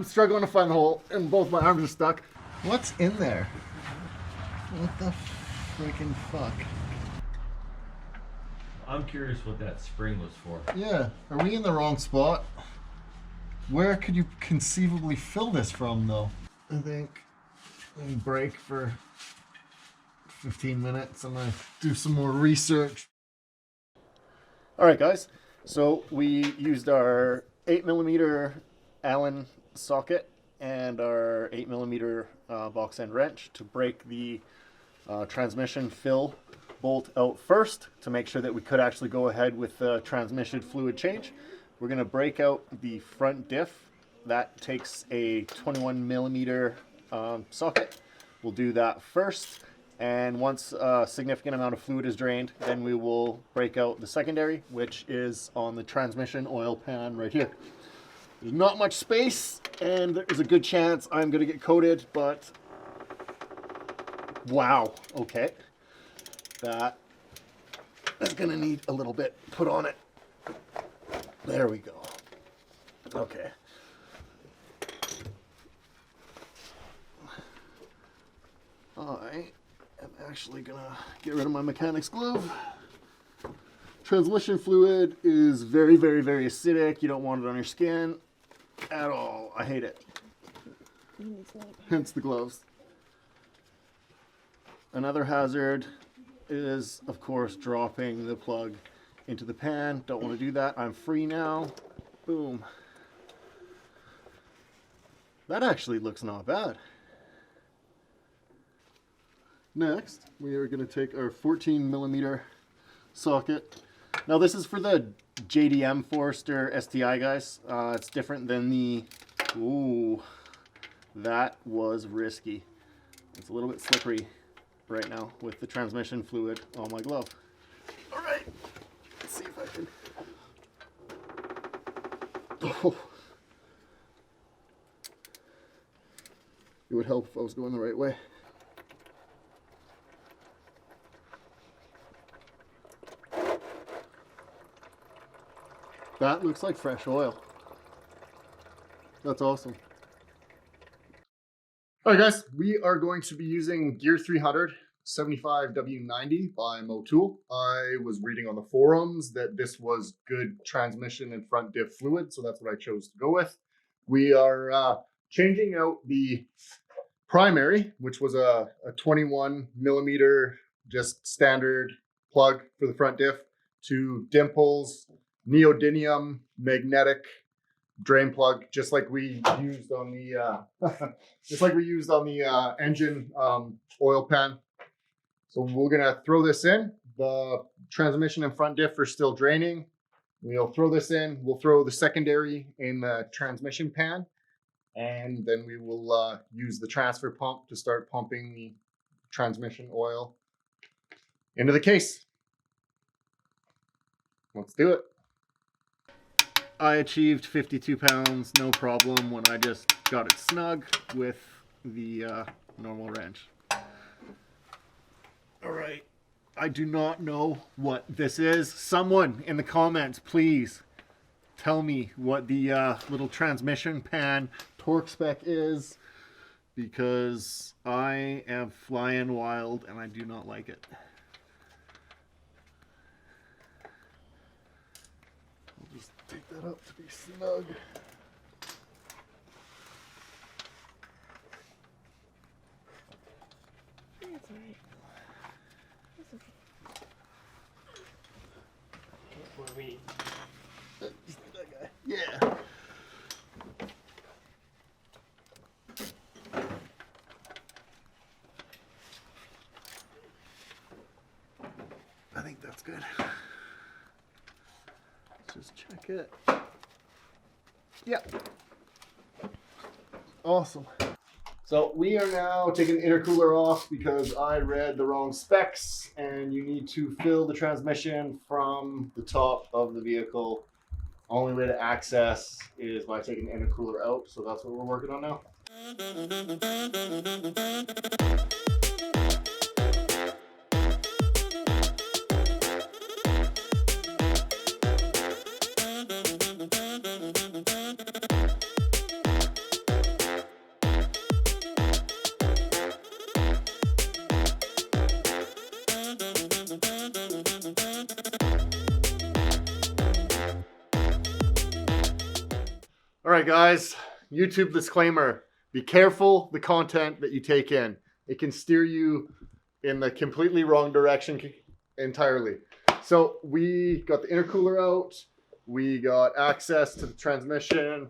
struggling to find the hole, and both my arms are stuck. What's in there? What the freaking fuck? I'm curious what that spring was for. Yeah, are we in the wrong spot? Where could you conceivably fill this from, though? I think we break for 15 minutes and I do some more research. All right, guys. So we used our 8mm Allen socket and our 8mm box end wrench to break the transmission fill bolt out first to make sure that we could actually go ahead with the transmission fluid change. We're going to break out the front diff. That takes a 21mm socket. We'll do that first, and once a significant amount of fluid is drained, then we will break out the secondary, which is on the transmission oil pan right here. There's not much space, and there's a good chance I'm going to get coated, but wow, okay. That is going to need a little bit put on it. There we go. Okay. I am actually going to get rid of my mechanic's glove. Transmission fluid is very, very, very acidic. You don't want it on your skin at all. I hate it. Hence the gloves. Another hazard is, of course, dropping the plug into the pan. Don't want to do that. I'm free now. Boom. That actually looks not bad. Next, we are going to take our 14mm socket. Now this is for the JDM Forester STI, guys. It's different than the... Ooh, that was risky. It's a little bit slippery right now with the transmission fluid on my glove. All right, let's see if I can... Oh. It would help if I was going the right way. That looks like fresh oil. That's awesome. All right, guys, we are going to be using Gear 300 75W90 by Motul. I was reading on the forums that this was good transmission and front diff fluid, so that's what I chose to go with. We are changing out the primary, which was a 21mm just standard plug for the front diff, to Dimple's neodymium magnetic drain plug, just like we used on the engine oil pan. So we're gonna throw this in. The transmission and front diff are still draining. We'll throw this in. We'll throw the secondary in the transmission pan, and then we will use the transfer pump to start pumping the transmission oil into the case. Let's do it. I achieved 52 pounds, no problem, when I just got it snug with the normal wrench. All right, I do not know what this is. Someone in the comments, please tell me what the little transmission pan torque spec is, because I am flying wild and I do not like it. Just take that up to be snug. That's alright. That's okay. What we... That guy. Yeah. I think that's good. Just check it. Yeah. Awesome. So we are now taking the intercooler off because I read the wrong specs, and you need to fill the transmission from the top of the vehicle. Only way to access is by taking the intercooler out, so that's what we're working on now. All right, guys, YouTube disclaimer. Be careful the content that you take in. It can steer you in the completely wrong direction entirely. So we got the intercooler out. We got access to the transmission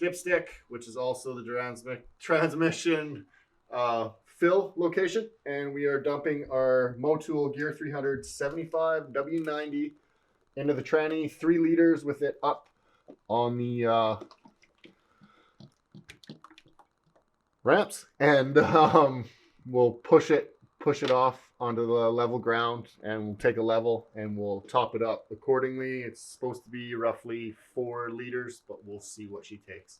dipstick, which is also the transmission fill location. And we are dumping our Motul Gear 300 75 W90 into the tranny, 3 liters with it up on the ramps, and we'll push it off onto the level ground, and we'll take a level and we'll top it up accordingly. It's supposed to be roughly 4 liters, but we'll see what she takes.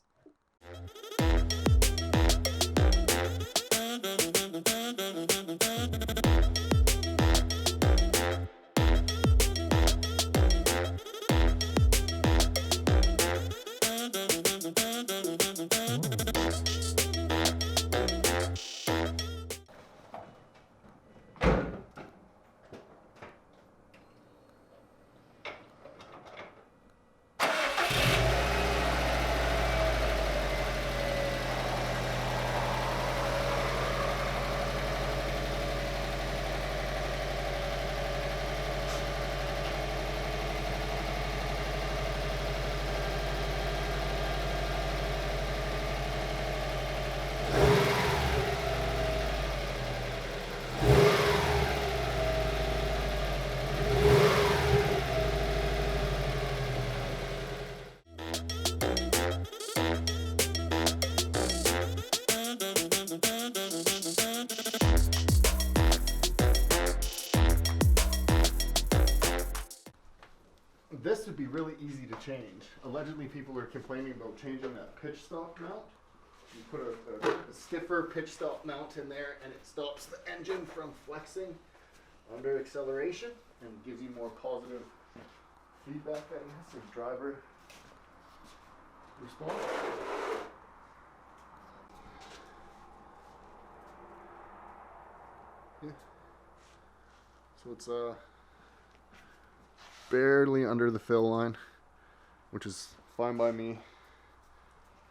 This would be really easy to change. Allegedly, people are complaining about changing that pitch stop mount. You put a stiffer pitch stop mount in there, and it stops the engine from flexing under acceleration and gives you more positive feedback, I guess, of driver response. Yeah. So it's barely under the fill line, which is fine by me.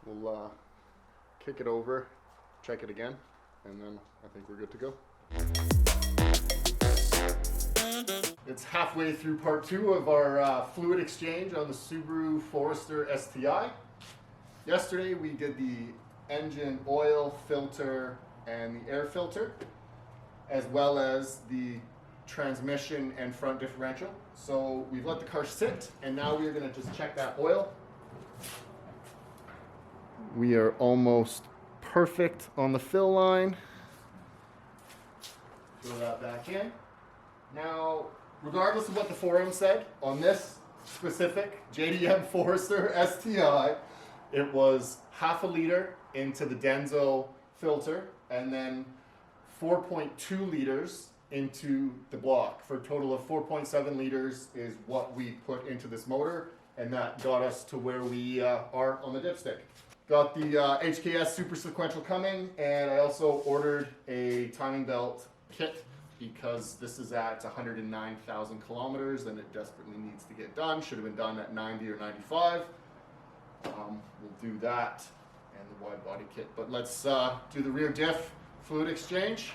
We'll kick it over, check it again, and then I think we're good to go. It's halfway through part 2 of our fluid exchange on the Subaru Forester STI. Yesterday we did the engine oil filter and the air filter, as well as the transmission and front differential. So we've let the car sit, and now we're going to just check that oil. We are almost perfect on the fill line. Throw that back in. Now, regardless of what the forum said, on this specific JDM Forester STI, it was half a liter into the Denso filter, and then 4.2 liters into the block, for a total of 4.7 liters is what we put into this motor, and that got us to where we are on the dipstick. Got the HKS super sequential coming, and I also ordered a timing belt kit because this is at 109,000 kilometers and it desperately needs to get done. Should have been done at 90 or 95. We'll do that and the wide body kit, but let's do the rear diff fluid exchange.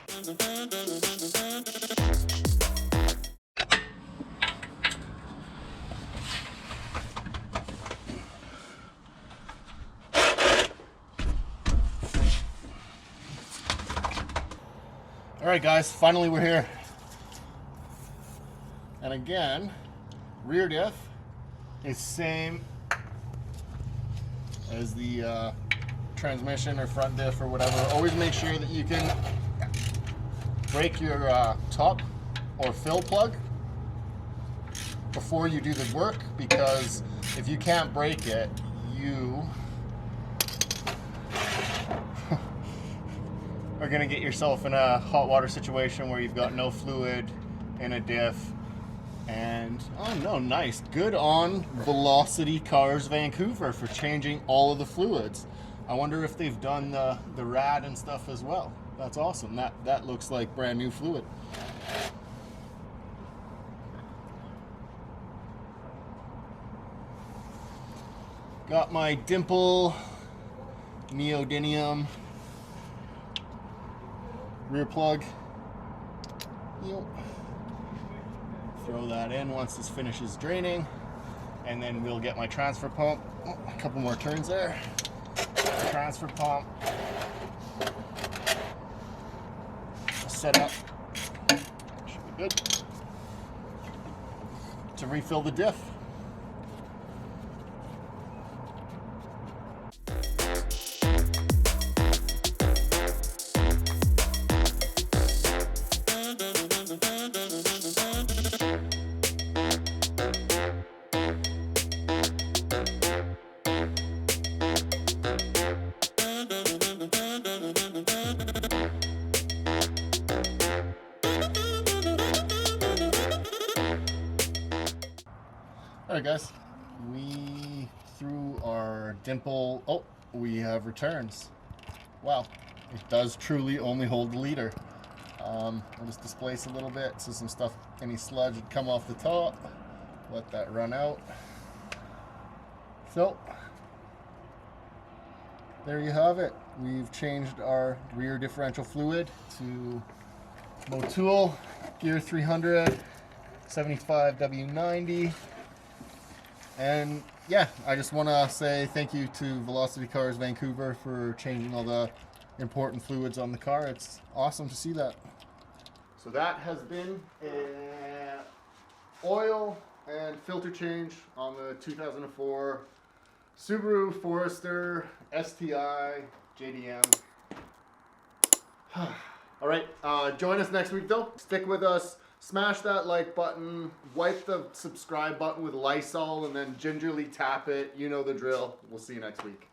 All right, guys, finally we're here. And again, rear diff is same as the transmission or front diff or whatever. Always make sure that you can break your top or fill plug before you do the work, because if you can't break it, you are going to get yourself in a hot water situation where you've got no fluid in a diff. And oh no, nice, good on Velocity Cars Vancouver for changing all of the fluids. I wonder if they've done the rad and stuff as well. That's awesome. That looks like brand new fluid. Got my dimple neodymium rear plug. Yep. Throw that in once this finishes draining, and then we'll get my transfer pump. Oh, a couple more turns there. Transfer pump set up. Should be good to refill the diff. Alright guys, we threw our dimple. Oh, we have returns. Wow, it does truly only hold the liter. I'll just displace a little bit so some stuff, any sludge would come off the top. Let that run out. So, there you have it. We've changed our rear differential fluid to Motul Gear 300 75W90. And yeah, I just want to say thank you to Velocity Cars Vancouver for changing all the important fluids on the car. It's awesome to see that. So that has been an oil and filter change on the 2004 Subaru Forester STI JDM. All right, join us next week though. Stick with us. Smash that like button, wipe the subscribe button with Lysol, and then gingerly tap it. You know the drill. We'll see you next week.